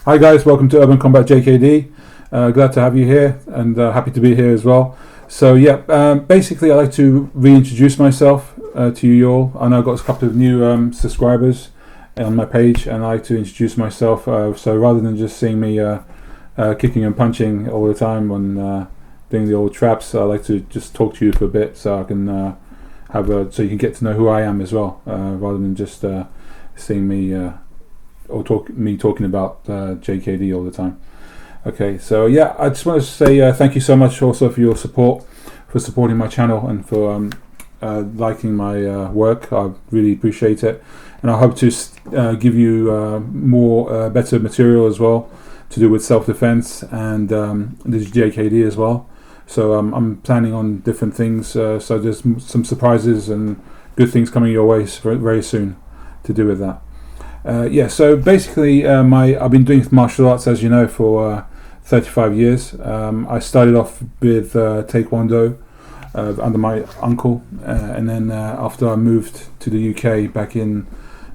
Hi guys, welcome to Urban Combat JKD. Glad to have you here and happy to be here as well. So basically I like to reintroduce myself to you all. I know I've got a couple of new subscribers on my page and I like to introduce myself. So rather than just seeing me kicking and punching all the time on doing the old traps, I like to just talk to you for a bit so I can so you can get to know who I am as well, rather than just seeing me talking about JKD all the time. Okay, so I just want to say thank you so much also for your support, for supporting my channel and for liking my work. I really appreciate it, and I hope to give you more better material as well to do with self-defense and this JKD as well. So I'm planning on different things, so there's some surprises and good things coming your way very soon to do with that. So basically I've been doing martial arts, as you know, for 35 years. I started off with Taekwondo under my uncle, and then after I moved to the UK back in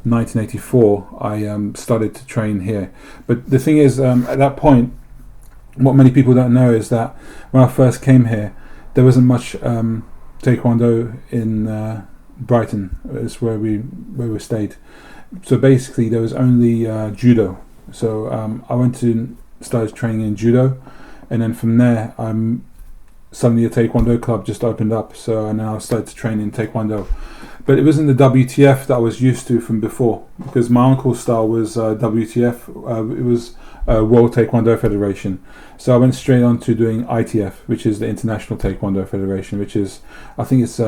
1984, I started to train here. But the thing is, at that point, what many people don't know is that when I first came here, there wasn't much Taekwondo in Brighton. It's where we stayed. So basically there was only judo. So I started training in judo, and then from there suddenly a Taekwondo club just opened up, so now I started to train in Taekwondo. But it wasn't the WTF that I was used to from before, because my uncle's style was WTF. It was World Taekwondo Federation. So I went straight on to doing ITF, which is the International Taekwondo Federation, which is, I think it's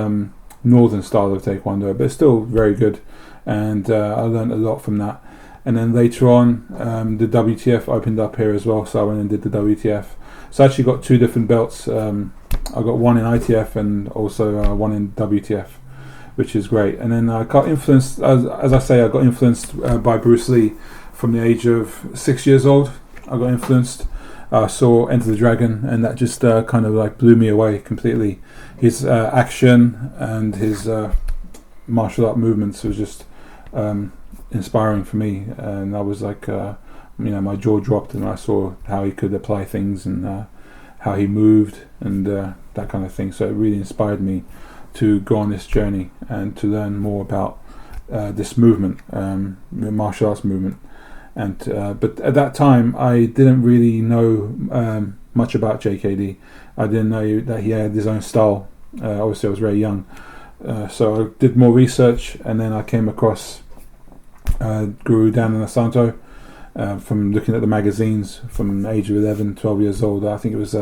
northern style of Taekwondo, but it's still very good. And I learned a lot from that. And then later on, the WTF opened up here as well, so I went and did the WTF. So I actually got two different belts. I got one in ITF and also one in WTF, which is great. And then I got influenced, as I say, I got influenced by Bruce Lee from the age of 6 years old. I got influenced. I saw Enter the Dragon, and that just kind of like blew me away completely. His action and his martial art movements was just inspiring for me, and I was like, my jaw dropped, and I saw how he could apply things and how he moved and that kind of thing. So it really inspired me to go on this journey and to learn more about this movement, the martial arts movement. And but at that time, I didn't really know much about JKD. I didn't know that he had his own style. Obviously, I was very young. So I did more research, and then I came across Guru Dhananasanto from looking at the magazines from the age of 11, 12 years old. I think it was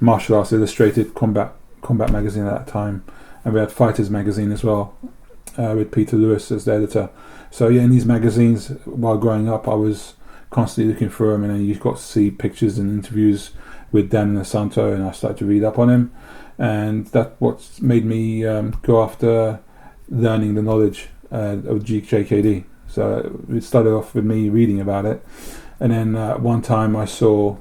Martial Arts Illustrated Combat magazine at that time, and we had Fighters magazine as well with Peter Lewis as the editor. So in these magazines, while growing up, I was constantly looking for him, and then you got to see pictures and interviews with Dhananasanto, and I started to read up on him. And that's what made me go after learning the knowledge of JKD. So it started off with me reading about it, and then one time I saw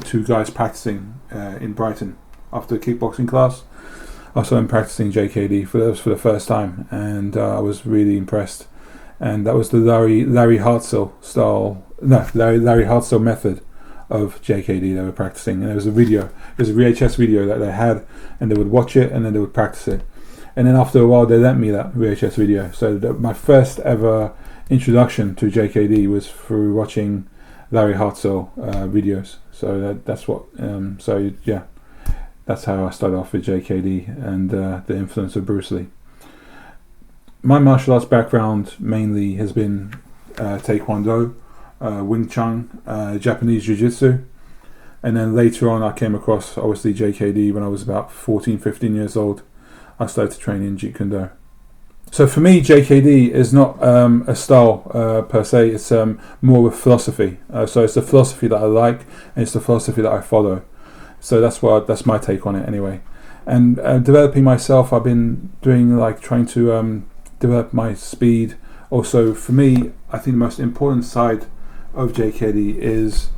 two guys practicing in Brighton after a kickboxing class. I saw them practicing JKD for the first time, and I was really impressed. And that was the Larry Hartzell style, Larry Hartzell method of JKD they were practicing. And there was a video, it was a VHS video that they had, and they would watch it and then they would practice it. And then after a while they lent me that VHS video. So my first ever introduction to JKD was through watching Larry Hartzell videos. So that's what that's how I started off with JKD and the influence of Bruce Lee. My martial arts background mainly has been Taekwondo, Wing Chun, Japanese Jiu-Jitsu, and then later on I came across obviously JKD when I was about 14, 15 years old. I started to train in Jeet Kune Do. So for me, JKD is not a style per se, it's more of a philosophy. So it's the philosophy that I like, and it's the philosophy that I follow. So that's my take on it anyway. And developing myself, I've been doing trying to develop my speed. Also, for me, I think the most important side of JKD is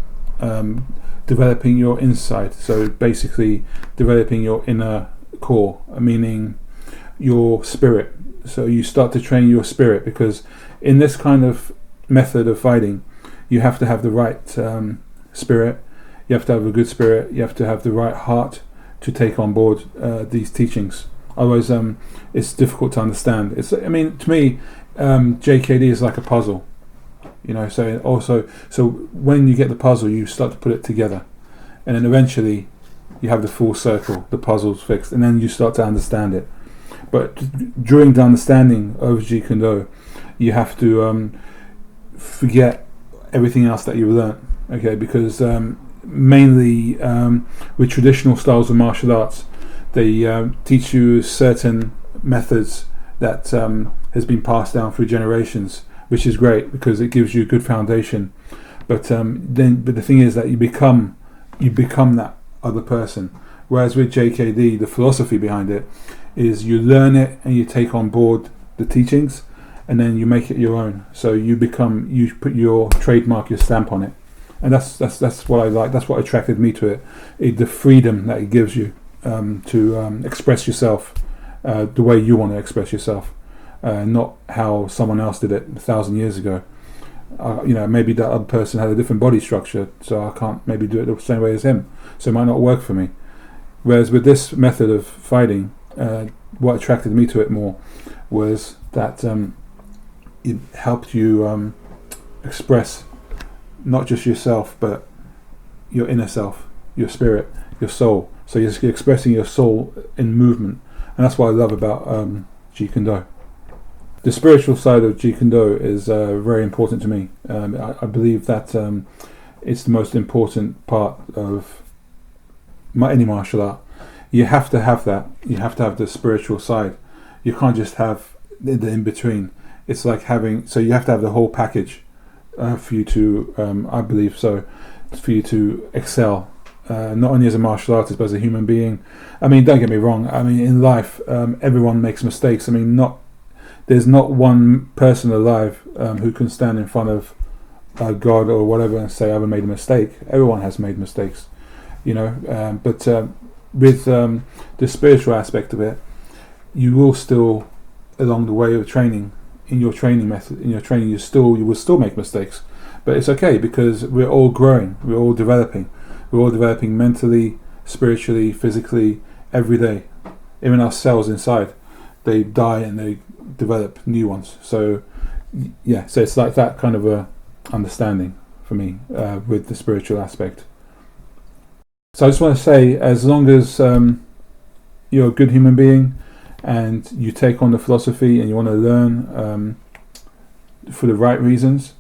developing your inside. So basically developing your inner core, meaning your spirit. So you start to train your spirit, because in this kind of method of fighting, you have to have the right spirit. You have to have a good spirit. You have to have the right heart to take on board these teachings. Otherwise, it's difficult to understand. To me, JKD is like a puzzle. So when you get the puzzle, you start to put it together, and then eventually you have the full circle, the puzzle's fixed, and then you start to understand it. But during the understanding of Jeet Kune Do, you have to forget everything else that you've learnt, okay? Because mainly with traditional styles of martial arts, they teach you certain methods that has been passed down through generations, which is great because it gives you a good foundation. But the thing is that you become that other person. Whereas with JKD, the philosophy behind it is you learn it and you take on board the teachings, and then you make it your own. So you put your trademark, your stamp on it, and that's what I like. That's what attracted me to it. The freedom that it gives you to express yourself the way you want to express yourself, not how someone else did it 1,000 years ago. Maybe that other person had a different body structure, so I can't maybe do it the same way as him. So it might not work for me. Whereas with this method of fighting, what attracted me to it more was that it helped you express not just yourself, but your inner self, your spirit, your soul. So you're expressing your soul in movement, and that's what I love about Jeet Kune Do. The spiritual side of Jeet Kune Do is very important to me. I believe that it's the most important part of any martial art. You have to have that. You have to have the spiritual side. You can't just have the in-between. It's like so you have to have the whole package for you to, I believe so, for you to excel. Not only as a martial artist, but as a human being. Don't get me wrong. In life, everyone makes mistakes. There's not one person alive who can stand in front of God or whatever and say, I haven't made a mistake. Everyone has made mistakes, but with the spiritual aspect of it, you will still, along the way of training, in your training method, you will still make mistakes. But it's okay, because we're all growing, we're all developing mentally, spiritually, physically, every day. Even our cells inside, they die and they develop new ones. So it's like that kind of a understanding for me with the spiritual aspect. So I just want to say, as long as you're a good human being and you take on the philosophy and you want to learn for the right reasons,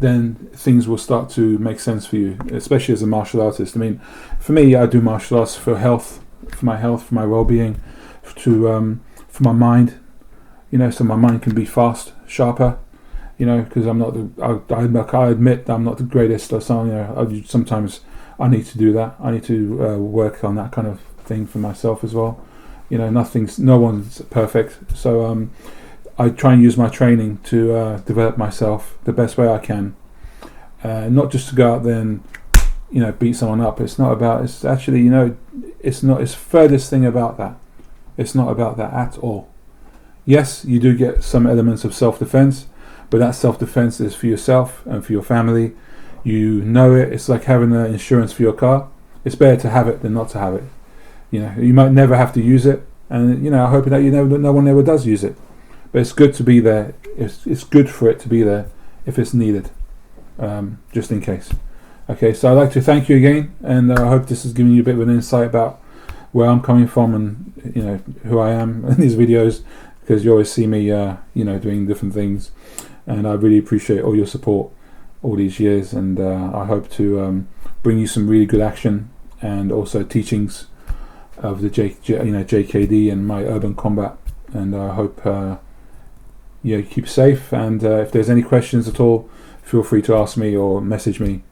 then things will start to make sense for you, especially as a martial artist. For me, I do martial arts for my health, for my well-being, for my mind. So my mind can be fast, sharper. Because I'm not I admit that I'm not the greatest or something. Sometimes I need to do that. I need to work on that kind of thing for myself as well. No one's perfect. So I try and use my training to develop myself the best way I can. Not just to go out there and beat someone up. It's actually it's furthest thing about that. It's not about that at all. Yes, you do get some elements of self-defense, but that self-defense is for yourself and for your family. It's like having an insurance for your car. It's better to have it than not to have it. You might never have to use it, and I hope that no one ever does use it. But it's good to be there. It's good for it to be there if it's needed, just in case. Okay, so I'd like to thank you again, and I hope this has given you a bit of an insight about where I'm coming from and who I am in these videos, because you always see me doing different things, and I really appreciate all your support all these years, and I hope to bring you some really good action and also teachings of the JKD and my urban combat, and I hope you keep safe, and if there's any questions at all, feel free to ask me or message me,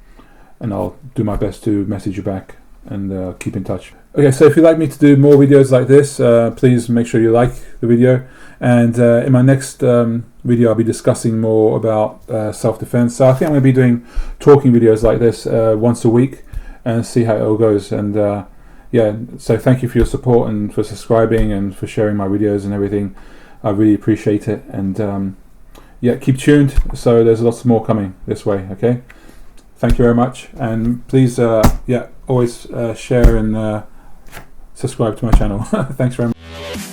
and I'll do my best to message you back and keep in touch. Okay, so if you'd like me to do more videos like this, please make sure you like the video, and in my next video I'll be discussing more about self-defense. So I think I'm going to be doing talking videos like this once a week and see how it all goes. And so thank you for your support and for subscribing and for sharing my videos and everything. I really appreciate it, and yeah, keep tuned. So there's lots more coming this way. Okay, thank you very much, and please, yeah, always share and subscribe to my channel. Thanks very much.